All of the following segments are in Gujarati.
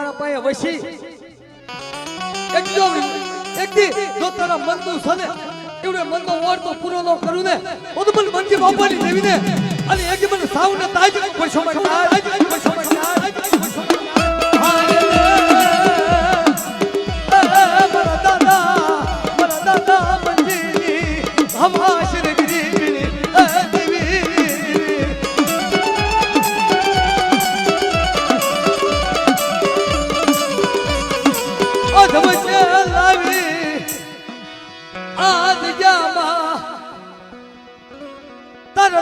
તારા પાસે વસી એક દી જો તારા મનનું સને એવડે મનનો ઓર તો પૂરો ન કરું ને તો તો મને મંજી બાપાની દેવી ને અને એક મને સાવને તાજ પૈસો માં તાજ પૈસો માં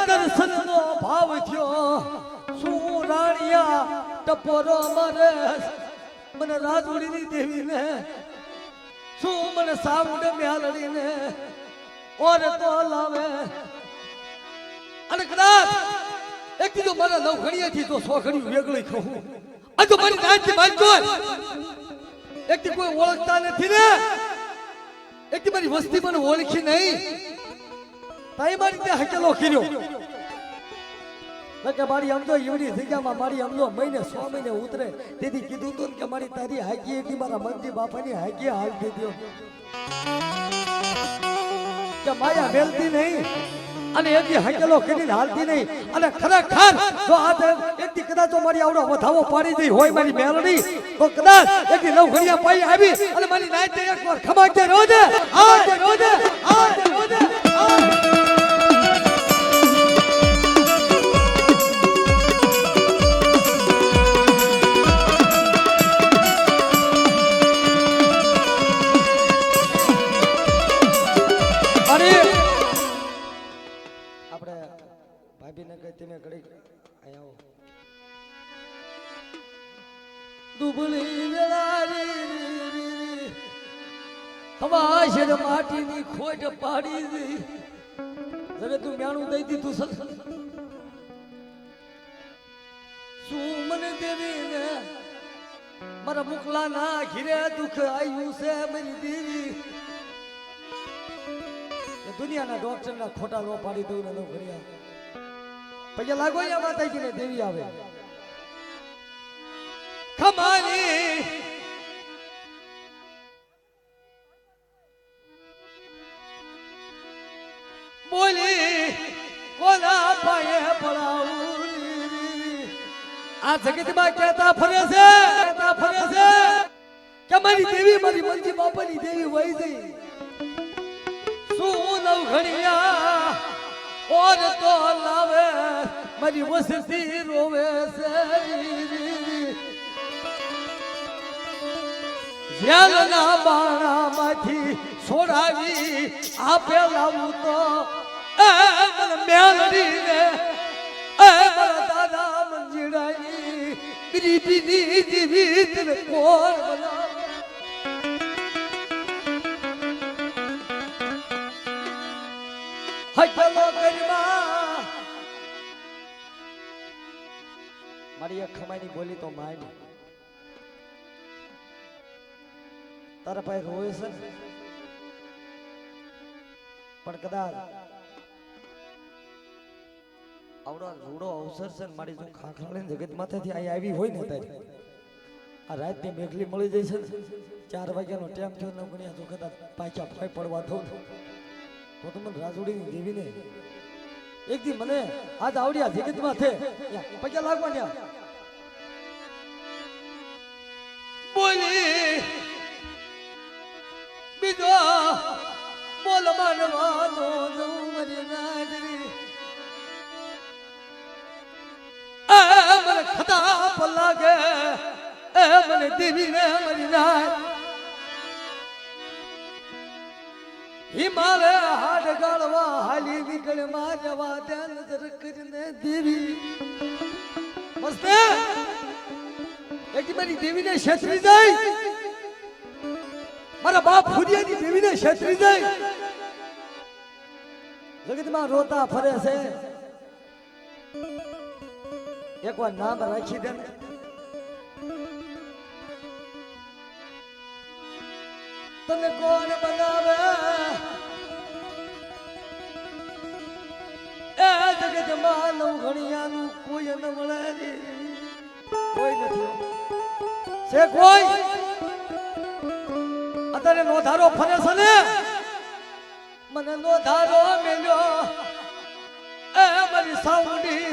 દર્શનનો ભાવ થયો શું રાણિયા ટપોરો મરે મને રાજુડીની દેવીને શું મને સાવડે મ્યાલડીને ઓર તો લાવે અને કદાચ એક દીધો મારા નવખણીયાથી તો સોખણી વેગળી કહું આ તો મારી નાચથી માનતો એક દી કોઈ ઓળખતા નથી ને એક દી મારી વસ્તી મને ઓળખી નહીં તાઈ મારી તે હકેલો કર્યો કે મારી આમ તો એવડી જગ્યામાં મારી આમ તો મહિને 6 મહિને ઉતરે તેથી કીધું તું કે મારી તારી હાકી હતી મારા મંજી બાપાની હાકી હાલ દીધો કે માયા વેલતી નહીં અને એથી હકેલો કરીને હાલતી નહીં અને ખરેખર જો આ એકથી કદાચ તો મારી આવડો વધાવો પાડી દઈ હોય મારી મેલડી તો કદાચ એકથી નવઘડિયા પાઈ આવી અને મારી નાઈટ એકવાર ખમાકે રોજે રોજે રોજે તમે ઘડી અહીંયા આવો દુબળી વેલારી હવા શેર માટીની ખોટ પાડી દી હવે તું મ્યાણું દઈ દીધું શું મને દેવી ને મારા મુકલા ના ઘીરે દુઃખ આવ્યું છે મારી દેવી દુનિયાના ડોક્ટર ના ખોટા નો પાડી દઉં ને નોકરિયા પછી લાગો યા માતાજી ને દેવી આવે ખમાની બોલી કોના પાયે પડાવું આ જગતમાં કહેતા ફરે છે કે મારી દેવી મારી મંજી બાપાની દેવી વહી ગઈ શું નવઘડિયા ઓર તો લાવે મારી વસતી રોવે છે જેલના બાણામાંથી છોડાવી આપે લાવું તો મેલડીને મારા દાદા મંજીડાની ગરીબીની જીવિત કોણ બનાવે હકલો ગરબા મારી એક ખમાઈની બોલી તો માની તારા ભાઈ રોય છે પણ કદાચ આવડો રૂડો અવસર છે મારી જો ખાખરાળી જગત માથેથી અહીં આવી હોય ને તારી આ રાતની મેઘલી મળી જાય છે 4 વાગ્યાનો ટાઈમ થયો ન ગણ્યા તો કદાચ પાછા ફાઈ પડવા થયું તો તમને રાજુડીની દેવીને એક દી મને આજ આવડ્યા જગતમાં છે પૈસા લાગવા બોલી બીજો બોલ માનવાનો મારી નાગરી મને ખતાપ લાગે મને દેવીને મારી નાગ હિમાલય હાડ ગાળવા હાલી નીકળે મારવા ધ્યાન નજર કરીને દેવી મસ્તે એક મારી દેવીને છેતરી જાય મારા બાપ ફુરિયાની દેવીને છેતરી જાય જગતમાં રોતા ફરે છે એકવાર નામ રાખી દે તને કોણ બનાવે એ જગતમાં નવઘડિયાનું કોઈ ન મળે કોઈ નથી છે કોઈ અત્યારે નો ધારો ફરે છે ને મને નો ધારો મેલ્યો એ મારી સાઉન્ડી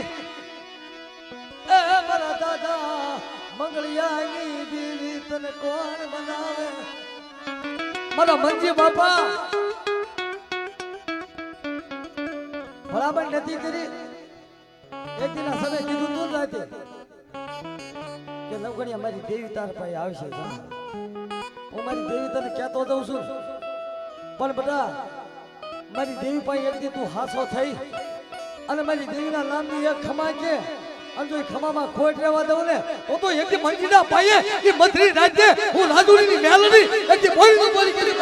એ મારા દાદા મંગળિયાની દેવી તને કોણ બનાવે મારા મંજી બાપા ભલામણ નથી કરી એક દિના સમય કીધું તું રાતે કે નવગણિયા મારી દેવી તાર પાસે આવશે હું મારી દેવી તને કહેતો જઉં છું પણ બધા મારી દેવી પાસે એક દી તું હાસો થઈ અને મારી દેવીના નામની એક ખમા કે અને જો એ ખમામાં ખોટ રહેવા દઉં ને તો એક દી મંજીના પાયે એ મંત્રી રાજ્ય હું રાજુડીની મેલડી એક દી બોલી કરી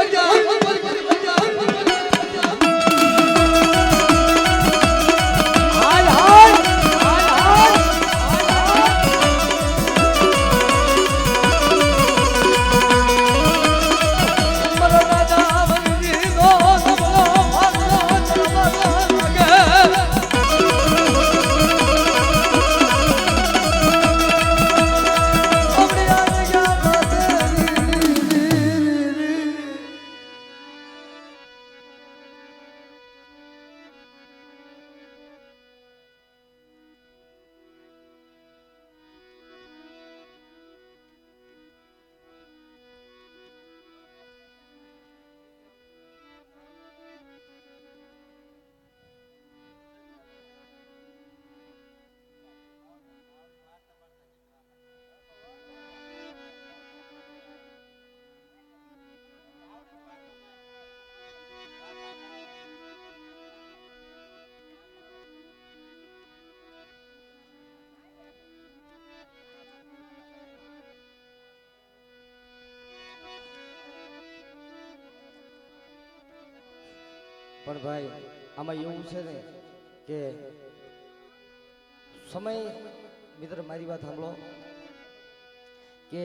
પણ ભાઈ આમાં એવું છે ને કે સમય મિત્ર મારી વાત સાંભળો કે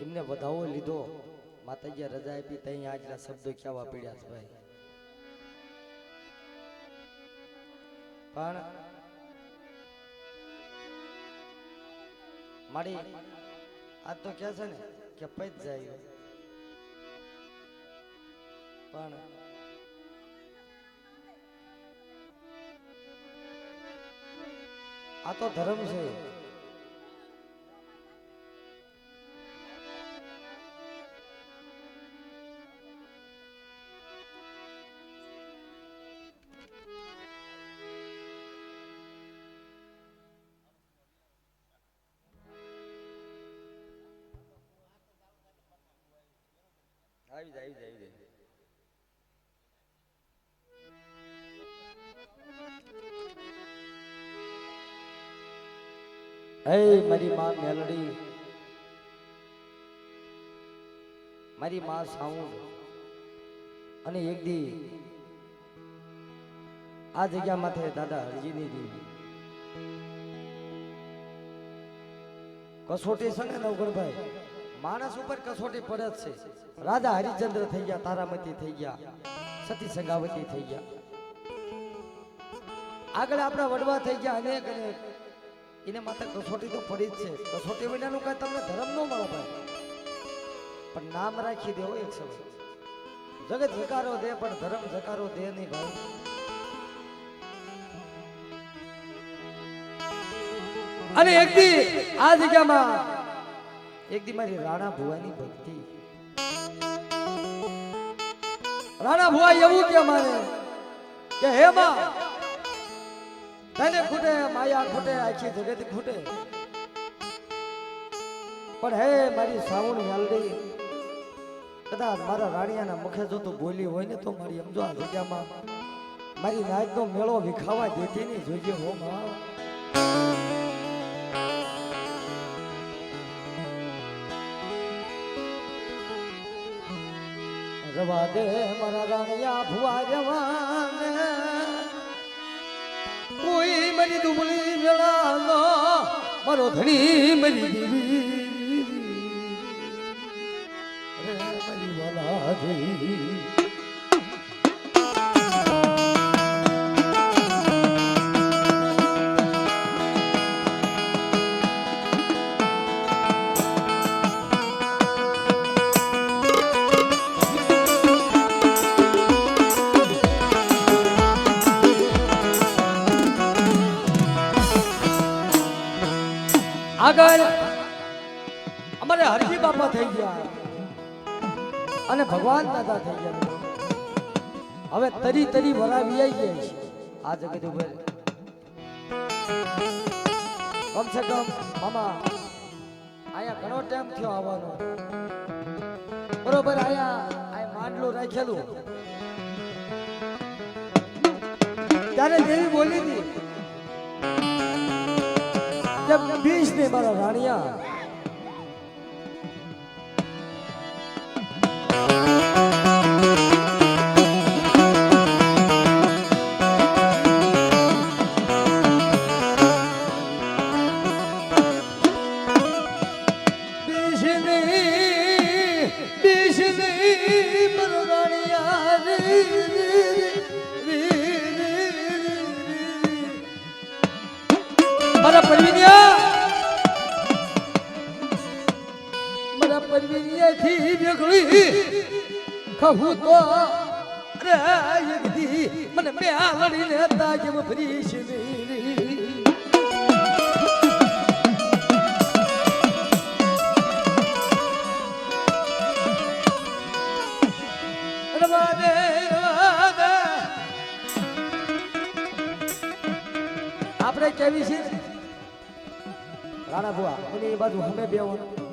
એમને વધાવો લીધો માતાજી રજા આપી ત્યાં આજના શબ્દો કહેવા પડ્યા છે ભાઈ પણ મારી આજ તો કહે છે ને કે પૈત જાય પણ આ તો ધર્મ છે આવી જાય હે મારી માં મેલડી મારી માં સાઉન્ડ અને એક દી આ જગ્યા માથે દાદા હરજીની દેવી કસોટી છે ને નવગણભાઈ માણસ ઉપર કસોટી પડે જ છે રાજા હરિચંદ્ર થઈ ગયા તારામતી થઈ ગયા સતી સંગાવતી થઈ ગયા આગળ આપણા વડવા થઈ ગયા અનેક એને માથે કસોટી તો પડી જ છે કસોટી વિનાનું કઈ તમને ધર્મ ન મળે ભાઈ પણ નામ રાખી દેવો એક સમય જગત જકારો દે પણ ધર્મ જકારો દે નહીં ભાઈ અને એક દી આ જગ્યામાં એક દી મારી રાણા ભુવાની ભક્તિ રાણા ભુવા એવું કે મારે કે હે માં તને ખૂટે માયા ખૂટે આખી જગત ખૂટે પણ હે મારી સાવણ મેલડી કદાચ મારા રાણિયાના મુખે જો તું બોલી હોય ને તો મારી સમજો આ જગ્યામાં મારી નાચનો મેળો વિખાવા દેતી નહીં જોજે હો માં રવા દે મારા રાણિયા ભુવા જવાને કોઈ મારી દુબળી વેળાનો મારો ધણી મારી દેવી રે મારી વાલા દેવી અમારે હરજી બાપા થઈ ગયા અને ભગવાન દાદા થઈ ગયા. હવે તરી તરી વરાવી આવી ગયા છે આ જગત ઉપર. કમ સે કમ મામા આયા ઘણો ટાઈમ થયો આવવાનો. બરોબર આયા માંડલો રાખેલું ત્યારે દેવી બોલી હતી કે 20 ને મારા રાણિયા મારા પરવીનિયાથી વેગળી કહું તો રે યગદી મને બે લડીને તાજમ ફરીશ આપણે કેવી છે રાણા બુઆ અને એ બાજુ અમે બેવાનું